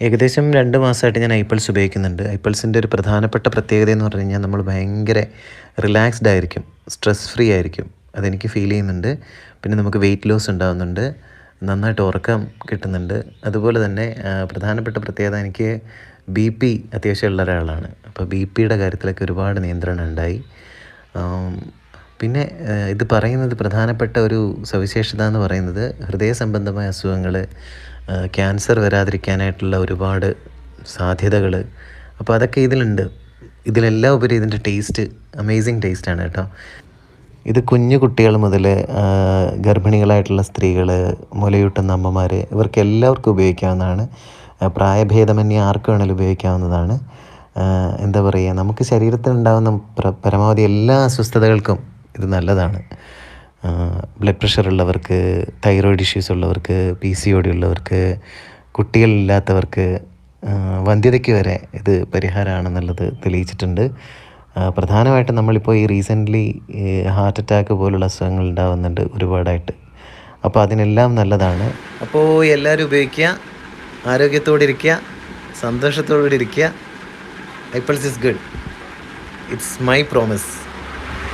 ഏകദേശം 2 മാസമായിട്ട് ഞാൻ ഐപ്പിൾസ് ഉപയോഗിക്കുന്നുണ്ട്. ഐപ്പിൾസിൻ്റെ ഒരു പ്രധാനപ്പെട്ട പ്രത്യേകത എന്ന് പറഞ്ഞു കഴിഞ്ഞാൽ നമ്മൾ ഭയങ്കര റിലാക്സ്ഡ് ആയിരിക്കും, സ്ട്രെസ് ഫ്രീ ആയിരിക്കും. അതെനിക്ക് ഫീൽ ചെയ്യുന്നുണ്ട്. പിന്നെ നമുക്ക് വെയിറ്റ് ലോസ് ഉണ്ടാകുന്നുണ്ട്, നന്നായിട്ട് ഉറക്കം കിട്ടുന്നുണ്ട്. അതുപോലെ തന്നെ പ്രധാനപ്പെട്ട പ്രത്യേകത എനിക്ക് BP അത്യാവശ്യമുള്ള ഒരാളാണ്. അപ്പോൾ BPയുടെ കാര്യത്തിലൊക്കെ ഒരുപാട് നിയന്ത്രണം ഉണ്ടായി. പിന്നെ ഇത് പറയുന്നത് പ്രധാനപ്പെട്ട ഒരു സവിശേഷത എന്ന് പറയുന്നത് ഹൃദയ സംബന്ധമായ അസുഖങ്ങൾ, ക്യാൻസർ വരാതിരിക്കാനായിട്ടുള്ള ഒരുപാട് സാധ്യതകൾ, അപ്പോൾ അതൊക്കെ ഇതിലുണ്ട്. ഇതിലെല്ലാം ഉപരി ഇതിൻ്റെ ടേസ്റ്റ് അമേസിങ് ടേസ്റ്റാണ് കേട്ടോ. ഇത് കുഞ്ഞു കുട്ടികൾ മുതൽ ഗർഭിണികളായിട്ടുള്ള സ്ത്രീകൾ, മുലയൂട്ടുന്ന അമ്മമാർ, ഇവർക്ക് എല്ലാവർക്കും ഉപയോഗിക്കാവുന്നതാണ്. പ്രായഭേദമന്യേ ആർക്ക് വേണമെങ്കിലും ഉപയോഗിക്കാവുന്നതാണ്. എന്താ പറയുക, നമുക്ക് ശരീരത്തിലുണ്ടാകുന്ന പരമാവധി എല്ലാ അസ്വസ്ഥതകൾക്കും ഇത് നല്ലതാണ്. ബ്ലഡ് പ്രഷർ ഉള്ളവർക്ക്, തൈറോയിഡ് ഇഷ്യൂസ് ഉള്ളവർക്ക്, PCOD ഉള്ളവർക്ക്, കുട്ടികളില്ലാത്തവർക്ക്, വന്ധ്യതയ്ക്ക് വരെ ഇത് പരിഹാരമാണെന്നുള്ളത് തെളിയിച്ചിട്ടുണ്ട്. പ്രധാനമായിട്ടും നമ്മളിപ്പോൾ ഈ റീസെൻ്റ്ലി ഹാർട്ട് അറ്റാക്ക് പോലുള്ള അസുഖങ്ങൾ ഉണ്ടാകുന്നുണ്ട് ഒരുപാടായിട്ട്. അപ്പോൾ അതിനെല്ലാം നല്ലതാണ്. അപ്പോൾ എല്ലാവരും ഉപയോഗിക്കുക, ആരോഗ്യത്തോടെ ഇരിക്കുക, സന്തോഷത്തോടെ ഇരിക്കുക. Apples is good. It's my promise.